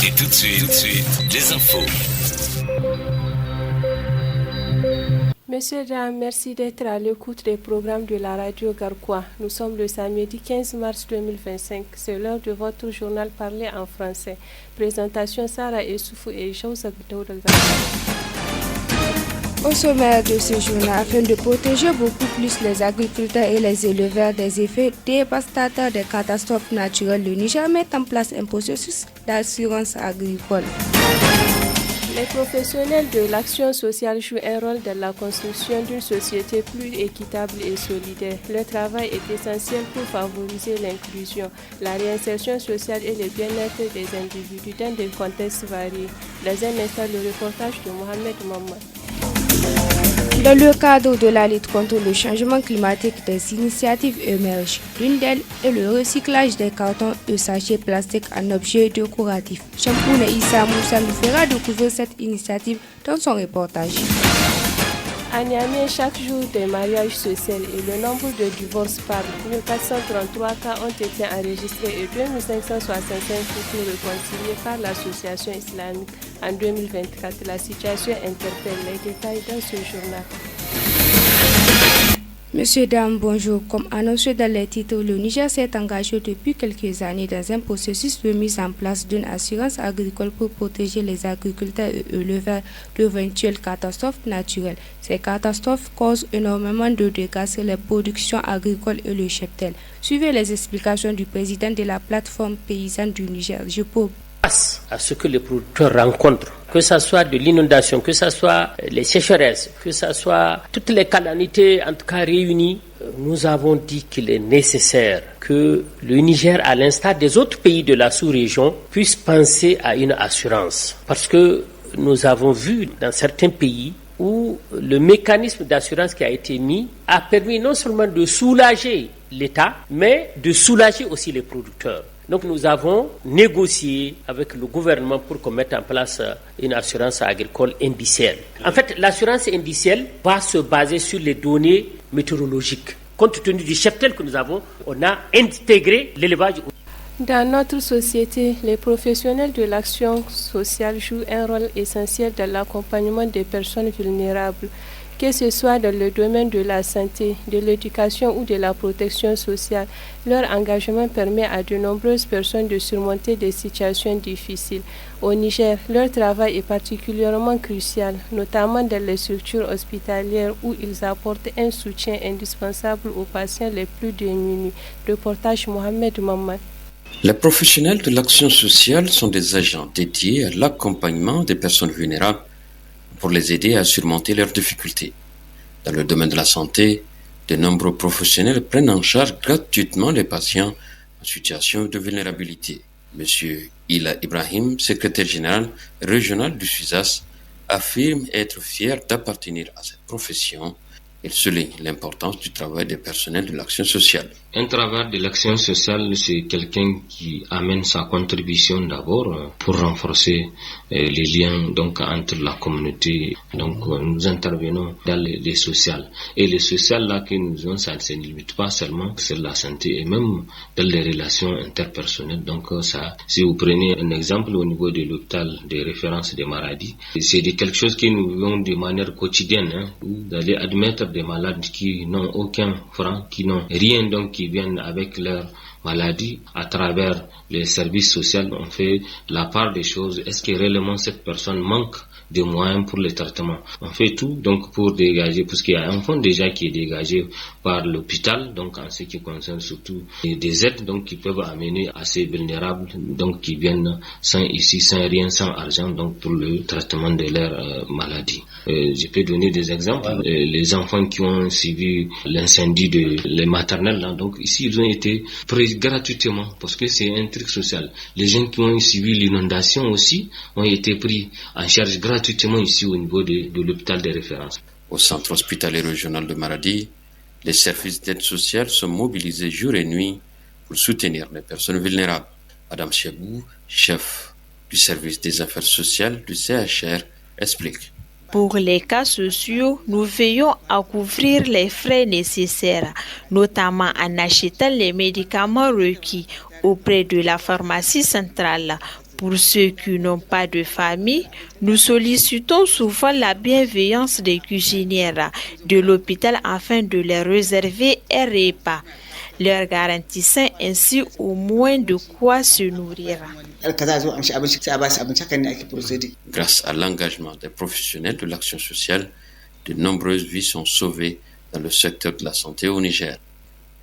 Et tout de suite, les infos. Messieurs, dames, merci d'être à l'écoute des programmes de la radio Garquois. Nous sommes le samedi 15 mars 2025. C'est l'heure de votre journal parlé en français. Présentation Sarah Essoufou et Joseph Daoudaga. Au sommaire de ce journal, afin de protéger beaucoup plus les agriculteurs et les éleveurs des effets dévastateurs des catastrophes naturelles, le Niger met en place un processus d'assurance agricole. Les professionnels de l'action sociale jouent un rôle dans la construction d'une société plus équitable et solidaire. Leur travail est essentiel pour favoriser l'inclusion, la réinsertion sociale et le bien-être des individus dans des contextes variés. Dans un instant, le reportage de Mohamed Maman. Dans le cadre de la lutte contre le changement climatique, des initiatives émergent. L'une d'elles est le recyclage des cartons et sachets plastiques en objets décoratifs. Champoune Issa Moussa nous fera découvrir cette initiative dans son reportage. À Niamey, chaque jour des mariages se scellent et le nombre de divorces parle. 1433 cas ont été enregistrés et 2565 couples réconciliés par l'association islamique en 2024. La situation interpelle. Les détails dans ce journal. Monsieur, dames, bonjour. Comme annoncé dans les titres, le Niger s'est engagé depuis quelques années dans un processus de mise en place d'une assurance agricole pour protéger les agriculteurs et éleveurs d'éventuelles catastrophes naturelles. Ces catastrophes causent énormément de dégâts sur les productions agricoles et le cheptel. Suivez les explications du président de la plateforme paysanne du Niger, JPO. Face à ce que les producteurs rencontrent, que ce soit de l'inondation, que ce soit les sécheresses, que ce soit toutes les calamités en tout cas réunies, nous avons dit qu'il est nécessaire que le Niger, à l'instar des autres pays de la sous-région, puisse penser à une assurance. Parce que nous avons vu dans certains pays où le mécanisme d'assurance qui a été mis a permis non seulement de soulager l'État, mais de soulager aussi les producteurs. Donc nous avons négocié avec le gouvernement pour qu'on mette en place une assurance agricole indicielle. En fait, l'assurance indicielle va se baser sur les données météorologiques. Compte tenu du cheptel que nous avons, on a intégré l'élevage. Dans notre société, les professionnels de l'action sociale jouent un rôle essentiel dans l'accompagnement des personnes vulnérables. Que ce soit dans le domaine de la santé, de l'éducation ou de la protection sociale, leur engagement permet à de nombreuses personnes de surmonter des situations difficiles. Au Niger, leur travail est particulièrement crucial, notamment dans les structures hospitalières où ils apportent un soutien indispensable aux patients les plus démunis. Reportage Mohamed Maman. Les professionnels de l'action sociale sont des agents dédiés à l'accompagnement des personnes vulnérables pour les aider à surmonter leurs difficultés. Dans le domaine de la santé, de nombreux professionnels prennent en charge gratuitement les patients en situation de vulnérabilité. Monsieur Ila Ibrahim, secrétaire général régional du SUSAS, affirme être fier d'appartenir à cette profession. Il souligne l'importance du travail des personnels de l'action sociale. Un travail de l'action sociale, c'est quelqu'un qui amène sa contribution d'abord pour renforcer les liens donc entre la communauté. Donc nous intervenons dans les sociales. Et les sociales là que nous avons, ça ne se limite pas seulement sur la santé et même dans les relations interpersonnelles. Donc ça, si vous prenez un exemple au niveau de l'hôpital de référence des maladies, c'est quelque chose que nous vivons de manière quotidienne. Vous allez admettre des malades qui n'ont aucun franc, qui n'ont rien, donc qui viennent avec leur maladie. À travers les services sociaux, on fait la part des choses. Est-ce que réellement cette personne manque des moyens pour le traitement? On fait tout donc pour dégager, parce qu'il y a un fonds déjà qui est dégagé par l'hôpital, donc en ce qui concerne surtout des aides donc qui peuvent amener à ces vulnérables, donc qui viennent sans rien, sans argent, donc pour le traitement de leur maladie. Je peux donner des exemples. Les enfants qui ont suivi l'incendie de les maternelles, là, donc ici ils ont été pris gratuitement parce que c'est un truc social. Les gens qui ont suivi l'inondation aussi ont été pris en charge gratuitement ici au niveau de l'hôpital de référence. Au centre hospitalier régional de Maradi, les services d'aide sociale sont mobilisés jour et nuit pour soutenir les personnes vulnérables. Madame Chebou, chef du service des affaires sociales du CHR, explique. Pour les cas sociaux, nous veillons à couvrir les frais nécessaires, notamment en achetant les médicaments requis auprès de la pharmacie centrale Pour ceux qui n'ont pas de famille, nous sollicitons souvent la bienveillance des cuisinières de l'hôpital afin de leur réserver un repas, leur garantissant ainsi au moins de quoi se nourrir. Grâce à l'engagement des professionnels de l'action sociale, de nombreuses vies sont sauvées dans le secteur de la santé au Niger.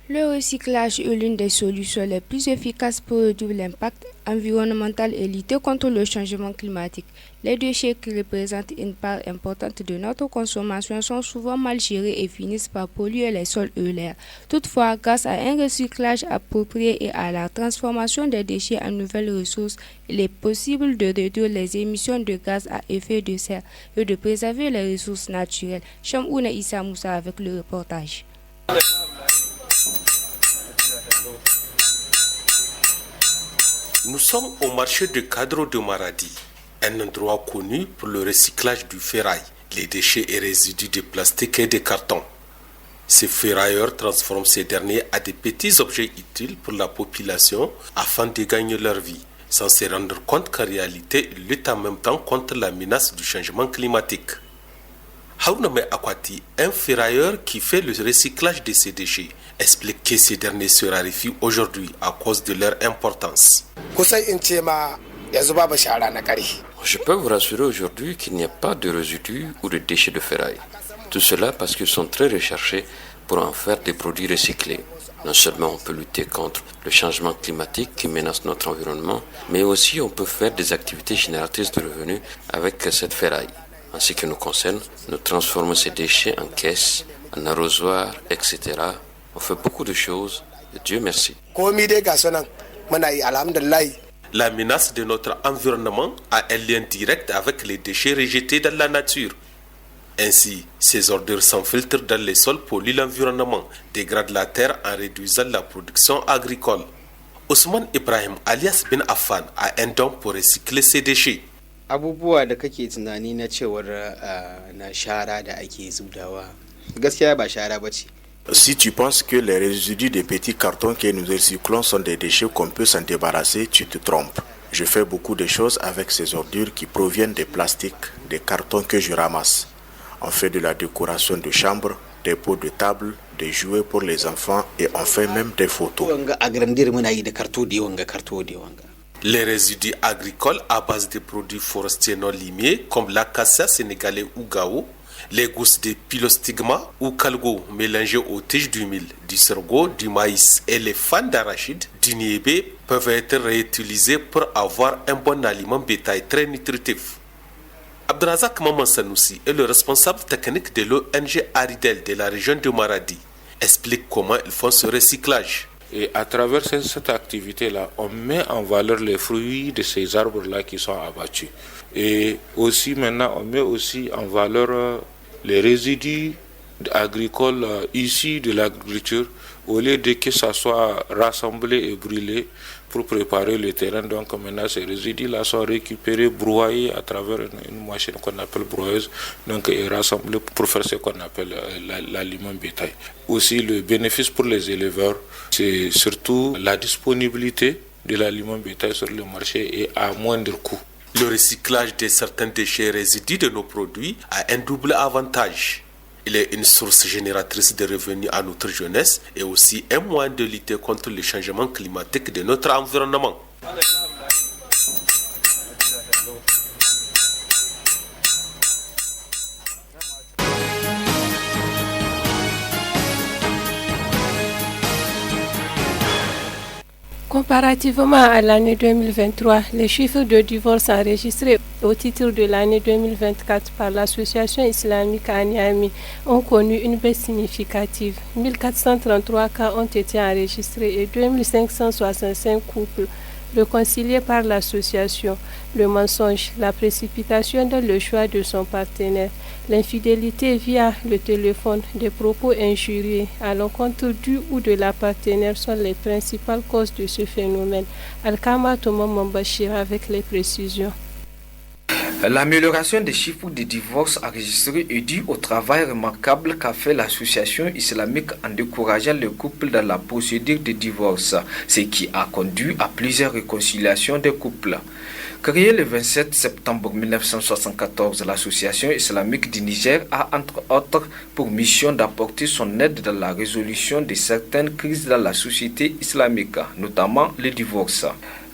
Le recyclage est l'une des solutions les plus efficaces pour réduire l'impact environnemental et lutter contre le changement climatique. Les déchets qui représentent une part importante de notre consommation sont souvent mal gérés et finissent par polluer les sols et l'air. Toutefois, grâce à un recyclage approprié et à la transformation des déchets en nouvelles ressources, il est possible de réduire les émissions de gaz à effet de serre et de préserver les ressources naturelles. Chamouna Issa Moussa avec le reportage. Nous sommes au marché de Cadro de Maradi, un endroit connu pour le recyclage du ferraille, les déchets et résidus de plastique et de carton. Ces ferrailleurs transforment ces derniers à des petits objets utiles pour la population afin de gagner leur vie, sans se rendre compte qu'en réalité, ils luttent en même temps contre la menace du changement climatique. Haouname Akwati, un ferrailleur qui fait le recyclage de ces déchets, explique que ces derniers se raréfient aujourd'hui à cause de leur importance. Je peux vous rassurer aujourd'hui qu'il n'y a pas de résidus ou de déchets de ferraille. Tout cela parce qu'ils sont très recherchés pour en faire des produits recyclés. Non seulement on peut lutter contre le changement climatique qui menace notre environnement, mais aussi on peut faire des activités génératrices de revenus avec cette ferraille. En ce qui nous concerne, nous transformons ces déchets en caisses, en arrosoirs, etc. On fait beaucoup de choses et Dieu merci. La menace de notre environnement a un lien direct avec les déchets rejetés dans la nature. Ainsi, ces ordures s'infiltrent dans les sols, polluent l'environnement, dégradent la terre en réduisant la production agricole. Ousmane Ibrahim alias Ben Affan a un don pour recycler ces déchets. Abubuwa da kake tunani na cewar na shara da ake zubdawa gaskiya ba shara bace. Si tu penses que les résidus des petits cartons que nous recyclons sont des déchets qu'on peut s'en débarrasser, tu te trompes. Je fais beaucoup de choses avec ces ordures qui proviennent des plastiques, des cartons que je ramasse. On fait de la décoration de chambres, des pots de table, des jouets pour les enfants et on fait même des photos. Les résidus agricoles à base de produits forestiers non limiers comme l'acacia sénégalais ou gao, les gousses de pilostigma ou calgo mélangées aux tiges du mil, du sorgho, du maïs et les fans d'arachide, du niébé peuvent être réutilisés pour avoir un bon aliment bétail très nutritif. Abdrazak Maman Sanoussi est le responsable technique de l'ONG Aridel de la région de Maradi. Explique comment ils font ce recyclage. Et à travers cette activité-là, on met en valeur les fruits de ces arbres-là qui sont abattus. Et aussi maintenant, on met aussi en valeur les résidus agricoles issus de l'agriculture, au lieu de que ça soit rassemblé et brûlé pour préparer le terrain. Donc maintenant, ces résidus-là sont récupérés, broyés à travers une machine qu'on appelle broyeuse, donc et rassemblés pour faire ce qu'on appelle l'aliment bétail. Aussi, le bénéfice pour les éleveurs, c'est surtout la disponibilité de l'aliment bétail sur le marché et à moindre coût. Le recyclage de certains déchets résidus de nos produits a un double avantage. Il est une source génératrice de revenus à notre jeunesse et aussi un moyen de lutter contre le changement climatique de notre environnement. Comparativement à l'année 2023, les chiffres de divorce enregistrés au titre de l'année 2024 par l'Association islamique à Niamey ont connu une baisse significative. 1433 cas ont été enregistrés et 2565 couples réconciliés par l'association. Le mensonge, la précipitation dans le choix de son partenaire, l'infidélité via le téléphone, des propos injurieux à l'encontre du ou de la partenaire sont les principales causes de ce phénomène. Alkama Thomas Mambachir avec les précisions. L'amélioration des chiffres de divorce enregistrés est due au travail remarquable qu'a fait l'association islamique en décourageant les couples dans la procédure de divorce, ce qui a conduit à plusieurs réconciliations des couples. Créée le 27 septembre 1974, l'association islamique du Niger a entre autres pour mission d'apporter son aide dans la résolution de certaines crises dans la société islamique, notamment le divorce.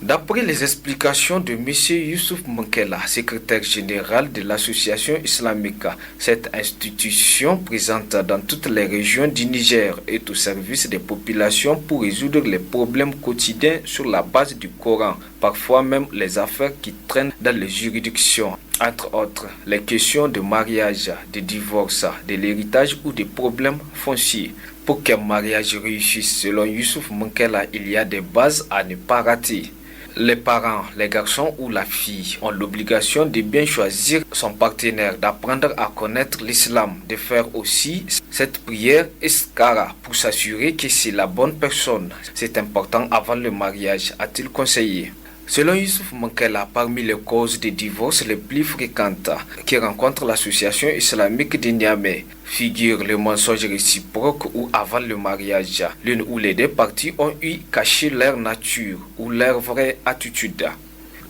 D'après les explications de M. Youssouf Mankela, secrétaire général de l'association islamique, cette institution présente dans toutes les régions du Niger est au service des populations pour résoudre les problèmes quotidiens sur la base du Coran, parfois même les affaires qui traînent dans les juridictions, entre autres les questions de mariage, de divorce, de l'héritage ou des problèmes fonciers. Pour qu'un mariage réussisse, selon Youssouf Mankela, il y a des bases à ne pas rater. Les parents, les garçons ou la fille ont l'obligation de bien choisir son partenaire, d'apprendre à connaître l'islam, de faire aussi cette prière istikhara pour s'assurer que c'est la bonne personne. C'est important avant le mariage, a-t-il conseillé. Selon Youssouf Mankela, parmi les causes de divorce les plus fréquentes qui rencontrent l'association islamique de Niamey figurent le mensonge réciproque ou avant le mariage. L'une ou les deux parties ont eu caché leur nature ou leur vraie attitude.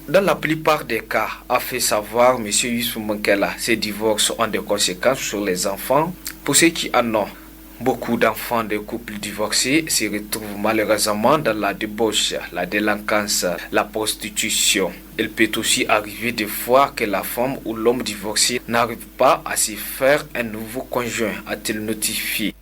Dans la plupart des cas, a fait savoir M. Youssouf Mankela, ces divorces ont des conséquences sur les enfants. Pour ceux qui en ont, beaucoup d'enfants de couples divorcés se retrouvent malheureusement dans la débauche, la délinquance, la prostitution. Il peut aussi arriver des fois que la femme ou l'homme divorcé n'arrive pas à se faire un nouveau conjoint, a-t-il notifié.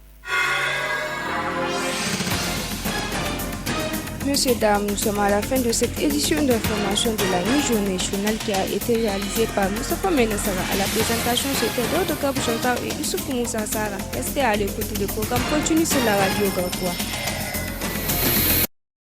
Monsieur, dames, nous sommes à la fin de cette édition d'information de la mi-journée journal qui a été réalisée par Moustapha Menassara. À la présentation, c'était Dodo Kabouchanta et Youssouf Moussa Sara. Restez à l'écoute du programme. Continue sur la radio Garkoua.